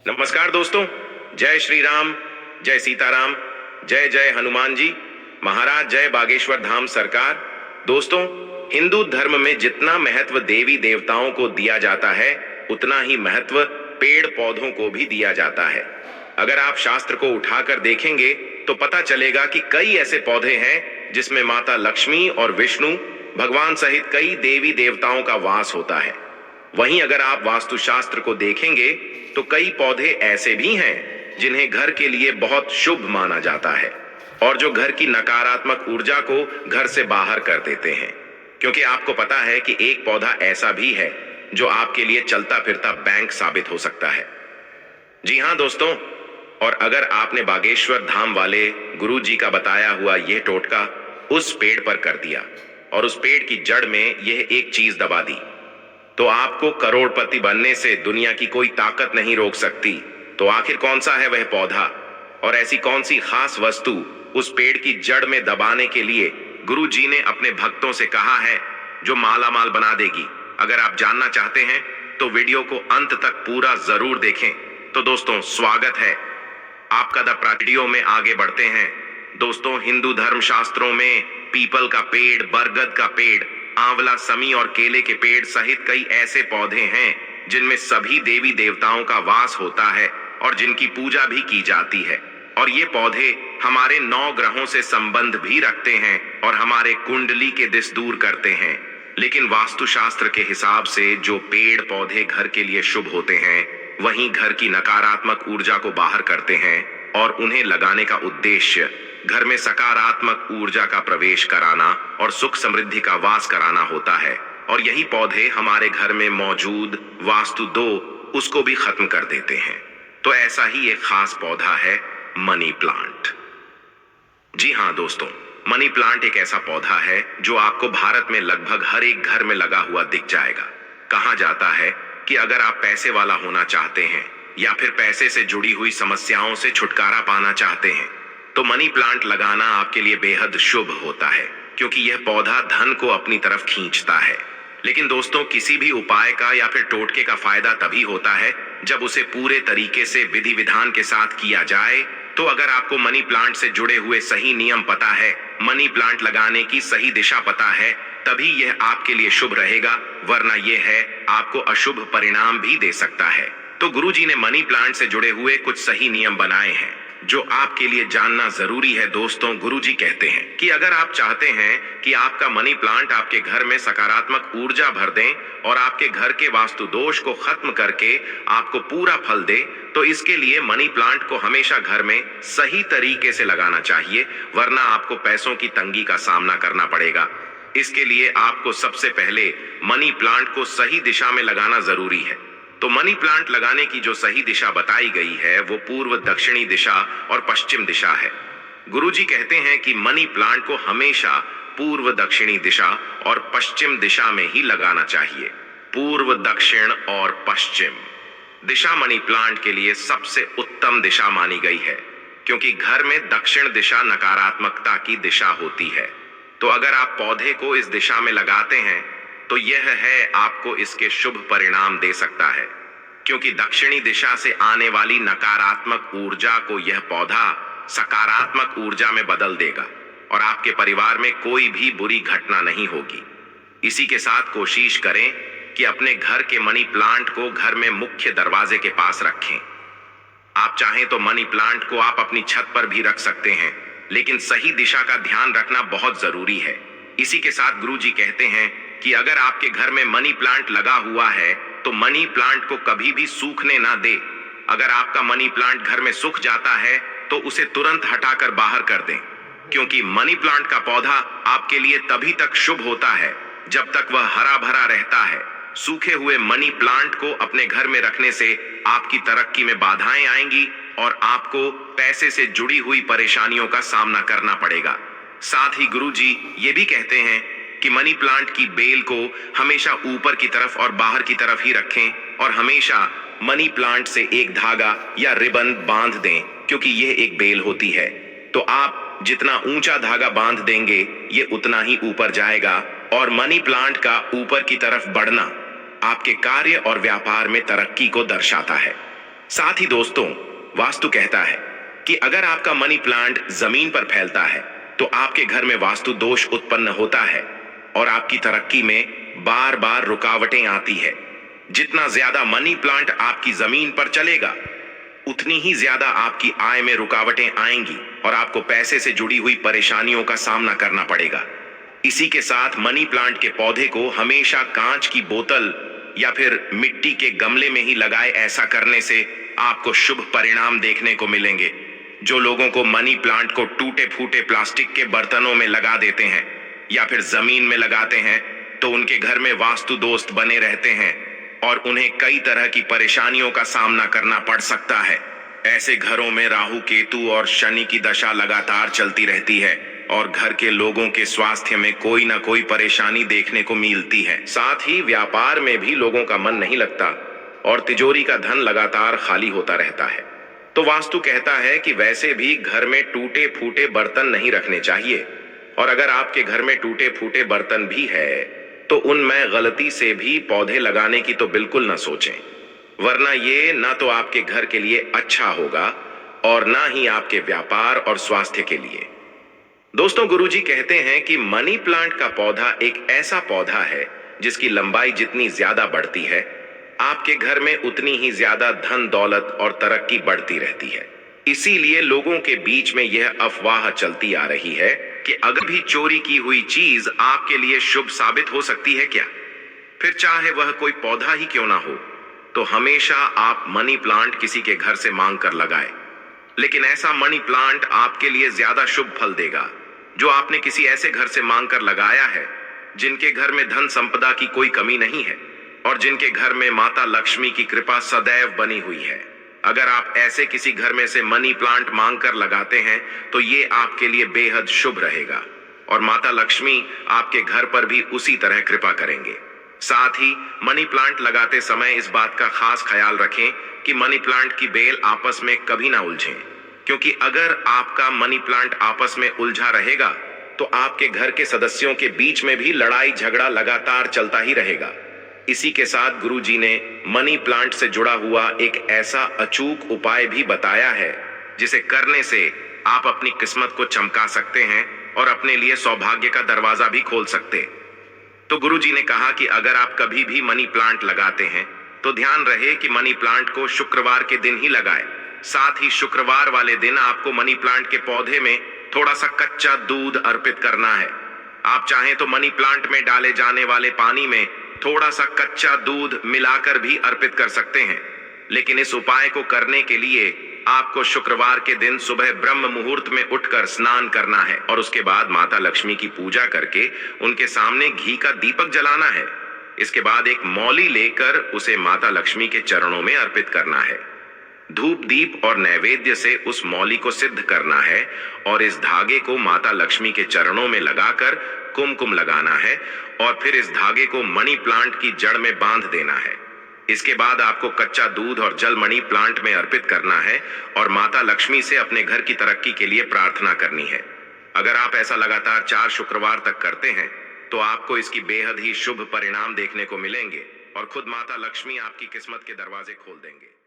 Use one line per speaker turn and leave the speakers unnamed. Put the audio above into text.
नमस्कार दोस्तों। जय श्री राम, जय सीताराम, जय जय हनुमान जी महाराज, जय बागेश्वर धाम सरकार। दोस्तों, हिंदू धर्म में जितना महत्व देवी देवताओं को दिया जाता है उतना ही महत्व पेड़ पौधों को भी दिया जाता है। अगर आप शास्त्र को उठाकर देखेंगे तो पता चलेगा कि कई ऐसे पौधे हैं जिसमें माता लक्ष्मी और विष्णु भगवान सहित कई देवी देवताओं का वास होता है। वहीं अगर आप वास्तुशास्त्र को देखेंगे तो कई पौधे ऐसे भी हैं जिन्हें घर के लिए बहुत शुभ माना जाता है और जो घर की नकारात्मक ऊर्जा को घर से बाहर कर देते हैं। क्योंकि आपको पता है कि एक पौधा ऐसा भी है जो आपके लिए चलता फिरता बैंक साबित हो सकता है। जी हां दोस्तों, और अगर आपने बागेश्वर धाम वाले गुरु जी का बताया हुआ यह टोटका उस पेड़ पर कर दिया और उस पेड़ की जड़ में यह एक चीज दबा दी तो आपको करोड़पति बनने से दुनिया की कोई ताकत नहीं रोक सकती। तो आखिर कौन सा है वह पौधा और ऐसी कौन सी खास वस्तु उस पेड़ की जड़ में दबाने के लिए गुरु जी ने अपने भक्तों से कहा है जो माला माल बना देगी? अगर आप जानना चाहते हैं तो वीडियो को अंत तक पूरा जरूर देखें। तो दोस्तों, स्वागत है आपका द वीडियो में आगे बढ़ते हैं। दोस्तों, हिंदू धर्म शास्त्रों में पीपल का पेड़, बरगद का पेड़, आंवला, समी और केले के पेड़ सहित कई ऐसे पौधे हैं जिनमें सभी देवी देवताओं का वास होता है और जिनकी पूजा भी की जाती है। और ये पौधे हमारे 9 ग्रहों से संबंध भी रखते हैं और हमारे कुंडली के दिश दूर करते हैं। लेकिन वास्तुशास्त्र के हिसाब से जो पेड़ पौधे घर के लिए शुभ होते हैं वहीं घर की नकारात्मक ऊर्जा को बाहर करते हैं और उन्हें लगाने का उद्देश्य घर में सकारात्मक ऊर्जा का प्रवेश कराना और सुख समृद्धि का वास कराना होता है। और यही पौधे हमारे घर में मौजूद वास्तु उसको भी खत्म कर देते हैं। तो ऐसा ही एक खास पौधा है मनी प्लांट। जी हां दोस्तों, मनी प्लांट एक ऐसा पौधा है जो आपको भारत में लगभग हर एक घर में लगा हुआ दिख जाएगा। कहा जाता है कि अगर आप पैसे वाला होना चाहते हैं या फिर पैसे से जुड़ी हुई समस्याओं से छुटकारा पाना चाहते हैं तो मनी प्लांट लगाना आपके लिए बेहद शुभ होता है, क्योंकि यह पौधा धन को अपनी तरफ खींचता है। लेकिन दोस्तों, किसी भी उपाय का या फिर टोटके का फायदा तभी होता है जब उसे पूरे तरीके से विधि विधान के साथ किया जाए। तो अगर आपको मनी प्लांट से जुड़े हुए सही नियम पता है, मनी प्लांट लगाने की सही दिशा पता है, तभी यह आपके लिए शुभ रहेगा, वरना यह है आपको अशुभ परिणाम भी दे सकता है। तो गुरुजी ने मनी प्लांट से जुड़े हुए कुछ सही नियम बनाए हैं जो आपके लिए जानना जरूरी है। दोस्तों, गुरुजी कहते हैं कि अगर आप चाहते हैं कि आपका मनी प्लांट आपके घर में सकारात्मक ऊर्जा भर दें और आपके घर के वास्तु दोष को खत्म करके आपको पूरा फल दे, तो इसके लिए मनी प्लांट को हमेशा घर में सही तरीके से लगाना चाहिए, वरना आपको पैसों की तंगी का सामना करना पड़ेगा। इसके लिए आपको सबसे पहले मनी प्लांट को सही दिशा में लगाना जरूरी है। तो मनी प्लांट लगाने की जो सही दिशा बताई गई है वो पूर्व, दक्षिणी दिशा और पश्चिम दिशा है। गुरुजी कहते हैं कि मनी प्लांट को हमेशा पूर्व, दक्षिणी दिशा और पश्चिम दिशा में ही लगाना चाहिए। पूर्व, दक्षिण और पश्चिम दिशा मनी प्लांट के लिए सबसे उत्तम दिशा मानी गई है, क्योंकि घर में दक्षिण दिशा नकारात्मकता की दिशा होती है। तो अगर आप पौधे को इस दिशा में लगाते हैं तो यह है आपको इसके शुभ परिणाम दे सकता है, क्योंकि दक्षिणी दिशा से आने वाली नकारात्मक ऊर्जा को यह पौधा सकारात्मक ऊर्जा में बदल देगा और आपके परिवार में कोई भी बुरी घटना नहीं होगी। इसी के साथ कोशिश करें कि अपने घर के मनी प्लांट को घर में मुख्य दरवाजे के पास रखें। आप चाहें तो मनी प्लांट को आप अपनी छत पर भी रख सकते हैं, लेकिन सही दिशा का ध्यान रखना बहुत जरूरी है। इसी के साथ गुरुजी कहते हैं कि अगर आपके घर में मनी प्लांट लगा हुआ है तो मनी प्लांट को कभी भी सूखने ना दे। अगर आपका मनी प्लांट घर में सूख जाता है तो उसे तुरंत हटाकर बाहर कर दें, क्योंकि मनी प्लांट का पौधा आपके लिए तभी तक शुभ होता है जब तक वह हरा भरा रहता है। सूखे हुए मनी प्लांट को अपने घर में रखने से आपकी तरक्की में बाधाएं आएंगी और आपको पैसे से जुड़ी हुई परेशानियों का सामना करना पड़ेगा। साथ ही गुरुजी ये भी कहते हैं कि मनी प्लांट की बेल को हमेशा ऊपर की तरफ और बाहर की तरफ ही रखें और हमेशा मनी प्लांट से एक धागा या रिबन बांध दें, क्योंकि यह एक बेल होती है। तो आप जितना ऊंचा धागा बांध देंगे ये उतना ही ऊपर जाएगा और मनी प्लांट का ऊपर की तरफ बढ़ना आपके कार्य और व्यापार में तरक्की को दर्शाता है। साथ ही दोस्तों, वास्तु कहता है कि अगर आपका मनी प्लांट जमीन पर फैलता है तो आपके घर में वास्तु दोष उत्पन्न होता है और आपकी तरक्की में बार बार रुकावटें आती है। जितना ज्यादा मनी प्लांट आपकी जमीन पर चलेगा, उतनी ही ज्यादा आपकी आय में रुकावटें आएंगी और आपको पैसे से जुड़ी हुई परेशानियों का सामना करना पड़ेगा। इसी के साथ मनी प्लांट के पौधे को हमेशा कांच की बोतल या फिर मिट्टी के गमले में ही लगाए। ऐसा करने से आपको शुभ परिणाम देखने को मिलेंगे। जो लोगों को मनी प्लांट को टूटे फूटे प्लास्टिक के बर्तनों में लगा देते हैं या फिर जमीन में लगाते हैं, तो उनके घर में वास्तु दोष बने रहते हैं और उन्हें कई तरह की परेशानियों का सामना करना पड़ सकता है। ऐसे घरों में राहु, केतु और शनि की दशा लगातार चलती रहती है और घर के लोगों के स्वास्थ्य में कोई ना कोई परेशानी देखने को मिलती है। साथ ही व्यापार में भी लोगों का मन नहीं लगता और तिजोरी का धन लगातार खाली होता रहता है। तो वास्तु कहता है कि वैसे भी घर में टूटे फूटे बर्तन नहीं रखने चाहिए, और अगर आपके घर में टूटे फूटे बर्तन भी है तो उनमें गलती से भी पौधे लगाने की तो बिल्कुल ना सोचें, वरना ये ना तो आपके घर के लिए अच्छा होगा और ना ही आपके व्यापार और स्वास्थ्य के लिए। दोस्तों, गुरुजी कहते हैं कि मनी प्लांट का पौधा एक ऐसा पौधा है जिसकी लंबाई जितनी ज्यादा बढ़ती है, आपके घर में उतनी ही ज्यादा धन दौलत और तरक्की बढ़ती रहती है। इसीलिए लोगों के बीच में यह अफवाह चलती आ रही है कि अगर भी चोरी की हुई चीज आपके लिए शुभ साबित हो सकती है क्या, फिर चाहे वह कोई पौधा ही क्यों ना हो, तो हमेशा आप मनी प्लांट किसी के घर से मांग कर लगाएं। लेकिन ऐसा मनी प्लांट आपके लिए ज्यादा शुभ फल देगा जो आपने किसी ऐसे घर से मांग कर लगाया है जिनके घर में धन संपदा की कोई कमी नहीं है और जिनके घर में माता लक्ष्मी की कृपा सदैव बनी हुई है। अगर आप ऐसे किसी घर में से मनी प्लांट मांग कर लगाते हैं तो ये आपके लिए बेहद शुभ रहेगा और माता लक्ष्मी आपके घर पर भी उसी तरह कृपा करेंगे। साथ ही मनी प्लांट लगाते समय इस बात का खास ख्याल रखें कि मनी प्लांट की बेल आपस में कभी ना उलझें, क्योंकि अगर आपका मनी प्लांट आपस में उलझा रहेगा तो आपके घर के सदस्यों के बीच में भी लड़ाई झगड़ा लगातार चलता ही रहेगा। इसी के साथ गुरुजी ने मनी प्लांट से जुड़ा हुआ एक ऐसा अचूक उपाय भी बताया है जिसे करने से आप अपनी किस्मत को चमका सकते हैं और अपने लिए सौभाग्य का दरवाजा भी खोल सकते। तो गुरुजी ने कहा कि अगर आप कभी भी मनी प्लांट लगाते हैं तो ध्यान रहे कि मनी प्लांट को शुक्रवार के दिन ही लगाएं। साथ ही शुक्रवार वाले दिन आपको मनी प्लांट के पौधे में थोड़ा सा कच्चा दूध अर्पित करना है। आप चाहें तो मनी प्लांट में डाले जाने वाले पानी में थोड़ा सा कच्चा दूध मिलाकर भी अर्पित कर सकते हैं, लेकिन इस उपाय को करने के लिए आपको शुक्रवार के दिन सुबह ब्रह्म मुहूर्त में उठकर स्नान करना है और उसके बाद माता लक्ष्मी की पूजा करके उनके सामने घी का दीपक जलाना है। इसके बाद एक मौली लेकर उसे माता लक्ष्मी के चरणों में अर्पित करना है। धूप दीप और नैवेद्य से उस मौली को सिद्ध करना है और इस धागे को माता लक्ष्मी के चरणों में लगाकर कुमकुम लगाना है और फिर इस धागे को मनी प्लांट की जड़ में बांध देना है। इसके बाद आपको कच्चा दूध और जल मनी प्लांट में अर्पित करना है और माता लक्ष्मी से अपने घर की तरक्की के लिए प्रार्थना करनी है। अगर आप ऐसा लगातार 4 शुक्रवार तक करते हैं तो आपको इसकी बेहद ही शुभ परिणाम देखने को मिलेंगे और खुद माता लक्ष्मी आपकी किस्मत के दरवाजे खोल देंगे।